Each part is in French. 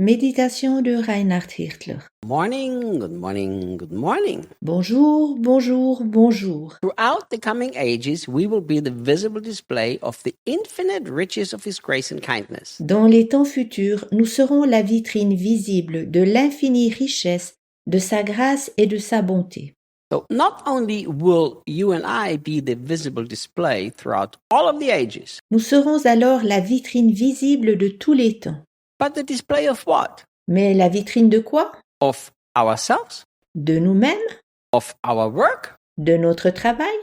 Méditation de Reinhard Hirtler. Morning, good morning, good morning. Bonjour, bonjour, bonjour. Throughout the coming ages, we will be the visible display of the infinite riches of His grace and kindness. Dans les temps futurs, nous serons la vitrine visible de l'infinie richesse de sa grâce et de sa bonté. So not only will you and I be the visible display throughout all of the ages, Nous serons alors la vitrine visible de tous les temps. but the display of what? Mais la vitrine de quoi? Of ourselves, De nous-mêmes? of our work, De notre travail?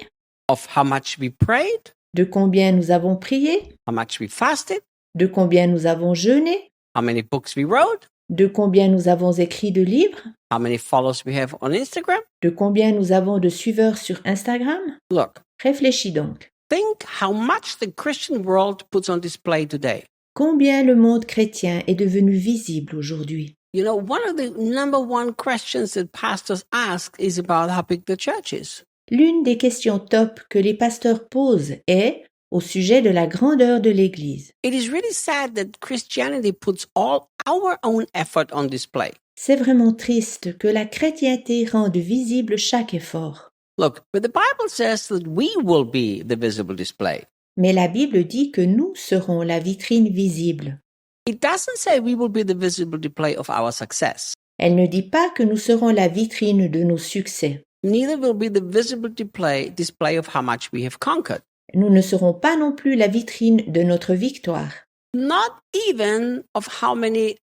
of how much we prayed, De combien nous avons prié? how much we fasted, De combien nous avons jeûné? how many books we wrote, De combien nous avons écrit de livres? how many followers we have on Instagram. De combien nous avons de suiveurs sur Instagram? Look, Réfléchis donc. think how much the Christian world puts on display today. Combien le monde chrétien est devenu visible aujourd'hui? You know, one of the number one questions that pastors ask is about how big the church is. L'une des questions top que les pasteurs posent est au sujet de la grandeur de l'Église. It is really sad that Christianity puts all our own effort on display. C'est vraiment triste que la chrétienté rende visible chaque effort. Look, but the Bible says that we will be the visible display. Mais la Bible dit que nous serons la vitrine visible. It doesn't say we will be the visible display of our success. Elle ne dit pas que nous serons la vitrine de nos succès. Neither will be the visible display of how much we have conquered. Nous ne serons pas non plus la vitrine de notre victoire. Not even of how many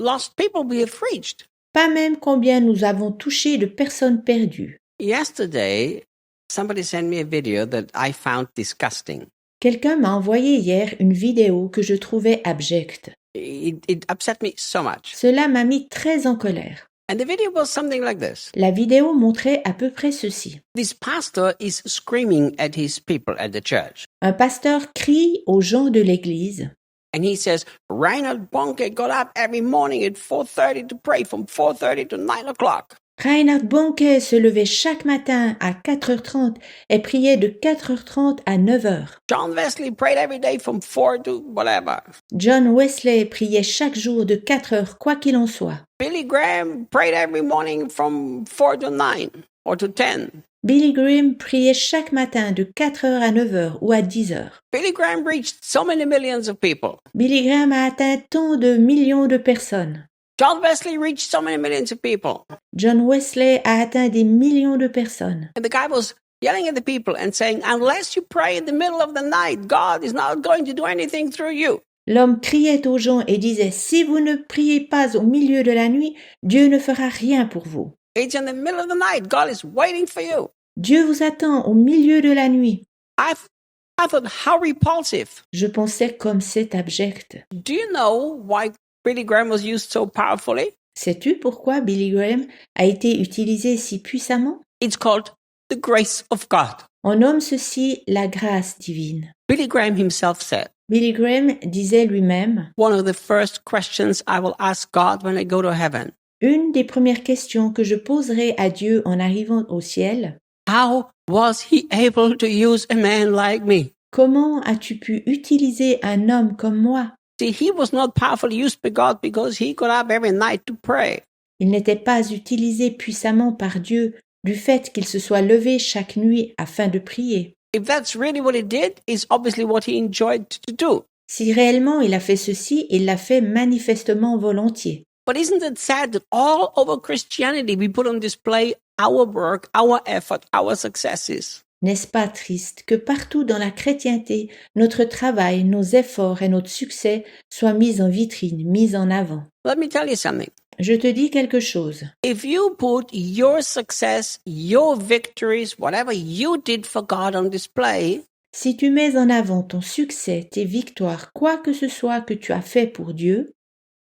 lost people we have reached. Pas même combien nous avons touché de personnes perdues. Yesterday, somebody sent me a video that I found disgusting. Quelqu'un m'a envoyé hier une vidéo que je trouvais abjecte. It upset me so much. Cela m'a mis très en colère. And the video was something like this. La vidéo montrait à peu près ceci. This pastor is screaming at his people at the church. Un pasteur crie aux gens de l'église. And he says, Reinhard Bonke got up every morning at 4:30 to pray from 4:30 to 9 o'clock. Reinhard Bonke se levait chaque matin à 4h30 et priait de 4h30 à 9h. John Wesley prayed every day from 4 to whatever. John Wesley priait chaque jour de 4h, quoi qu'il en soit. Billy Graham prayed every morning from 4 to 9 or to 10. Billy Graham priait chaque matin de 4h à 9h ou à 10h. Billy Graham reached so many millions of people. Billy Graham a atteint tant de millions de personnes. John Wesley reached so many millions of people. John Wesley a atteint des millions de personnes. And the guy was yelling at the people and saying, unless you pray in the middle of the night, God is not going to do anything through you. L'homme criait aux gens et disait, si vous ne priez pas au milieu de la nuit, Dieu ne fera rien pour vous. It's in the middle of the night. God is waiting for you. Dieu vous attend au milieu de la nuit. I thought, how repulsive. Je pensais comme c'est abject. Do you know why Billy Graham was used so powerfully? Sais-tu pourquoi Billy Graham a été utilisé si puissamment? It's called the grace of God. On nomme ceci la grâce divine. Billy Graham himself said, Billy Graham disait lui-même, one of the first questions I will ask God when I go to heaven. une des premières questions que je poserai à Dieu en arrivant au ciel, How was he able to use a man like me? comment as-tu pu utiliser un homme comme moi? See, he was not powerfully used by God because he got up every night to pray. Il n'était pas utilisé puissamment par Dieu du fait qu'il se soit levé chaque nuit afin de prier. If that's really what he did, it's obviously what he enjoyed to do. Si réellement il a fait ceci, il l'a fait manifestement volontiers. But isn't it sad that all over Christianity we put on display our work, our effort, our successes? N'est-ce pas triste que partout dans la chrétienté, notre travail, nos efforts et notre succès soient mis en vitrine, mis en avant? Let me tell you something. Je te dis quelque chose. If you put your success, your victories, whatever you did for God on display, Si tu mets en avant ton succès, tes victoires, quoi que ce soit que tu as fait pour Dieu,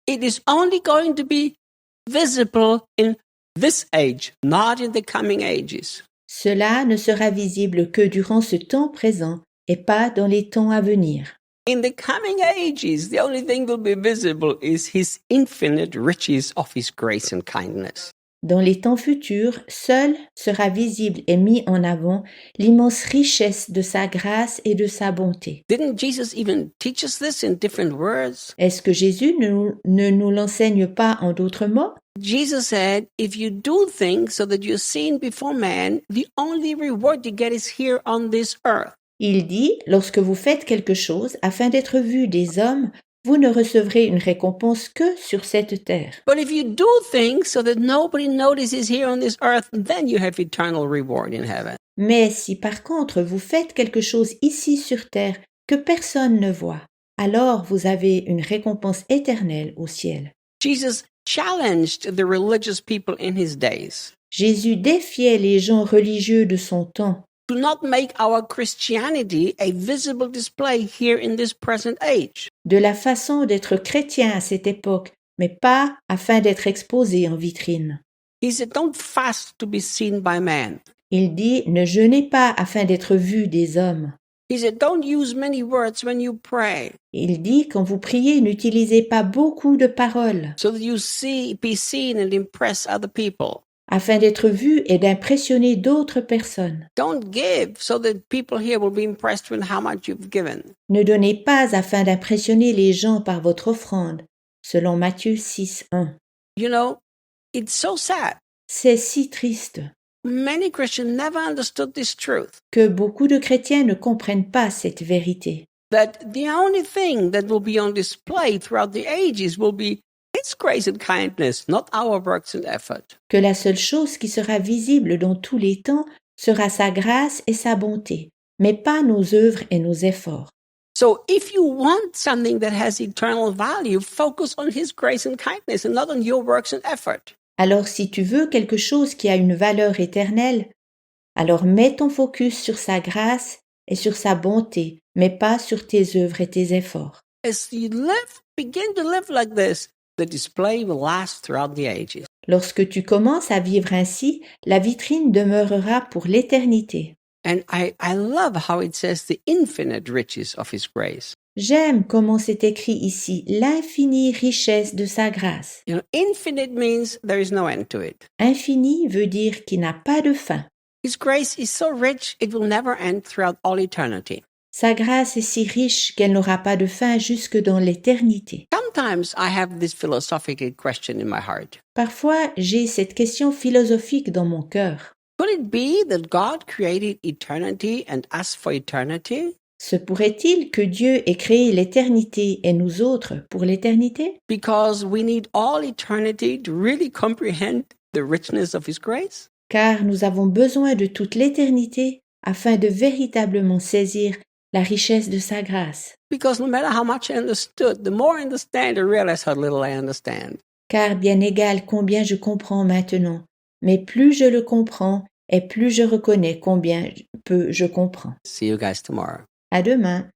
it is only going to be visible in this age, not in the coming ages. cela ne sera visible que durant ce temps présent et pas dans les temps à venir. In the coming ages, the only thing will be visible is His infinite riches of His grace and kindness. Dans les temps futurs, seul sera visible et mis en avant l'immense richesse de sa grâce et de sa bonté. Didn't Jesus even teach us this in different words? Est-ce que Jésus ne nous l'enseigne pas en d'autres mots? Jesus said, if you do things so that you're seen before man, the only reward you get is here on this earth. Il dit, lorsque vous faites quelque chose afin d'être vu des hommes, vous ne recevrez une récompense que sur cette terre. But if you do things so that nobody notices here on this earth, then you have eternal reward in heaven. Mais si par contre vous faites quelque chose ici sur terre que personne ne voit, alors vous avez une récompense éternelle au ciel. Jesus challenged the religious people in his days Jésus défiait les gens religieux de son temps to not make our Christianity a visible display here in this present age. de la façon d'être chrétien à cette époque, mais pas afin d'être exposé en vitrine. He said, don't fast to be seen by man. Il dit, ne jeûnez pas afin d'être vu des hommes. He said, don't use many words when you pray, Il dit, quand vous priez, n'utilisez pas beaucoup de paroles, so that you be seen and impress other people. afin d'être vu et d'impressionner d'autres personnes. Don't give so that people here will be impressed with how much you've given. Ne donnez pas afin d'impressionner les gens par votre offrande, selon Matthieu 6:1. You know, it's so sad. C'est si triste Many Christians never understood this truth, que beaucoup de chrétiens ne comprennent pas cette vérité, that the only thing that will be on display throughout the ages will be His grace and kindness, not our works and effort. que la seule chose qui sera visible dans tous les temps sera sa grâce et sa bonté, mais pas nos œuvres et nos efforts. So if you want something that has eternal value, focus on His grace and kindness and not on your works and effort. Alors si tu veux quelque chose qui a une valeur éternelle, alors mets ton focus sur sa grâce et sur sa bonté, mais pas sur tes œuvres et tes efforts. As you begin to live like this, the display will last throughout the ages. Lorsque tu commences à vivre ainsi, la vitrine demeurera pour l'éternité. And I love how it says the infinite riches of His grace. J'aime comment c'est écrit ici, l'infinie richesse de sa grâce. You know, infinite means there is no end to it. Infini veut dire qu'il n'a pas de fin. His grace is so rich, it will never end throughout all eternity. Sa grâce est si riche qu'elle n'aura pas de fin jusque dans l'éternité. Sometimes I have this philosophical question in my heart. Parfois, j'ai cette question philosophique dans mon cœur. Could it be that God created eternity and us for eternity? Se pourrait-il que Dieu ait créé l'éternité et nous autres pour l'éternité? Because we need all eternity to really comprehend the richness of His grace? Car nous avons besoin de toute l'éternité afin de véritablement saisir la richesse de sa grâce. Because no matter how much I understood, the more I understand, I realize how little I understand. Car bien égal combien je comprends maintenant, mais plus je le comprends et plus je reconnais combien peu je comprends. See you guys tomorrow. À demain.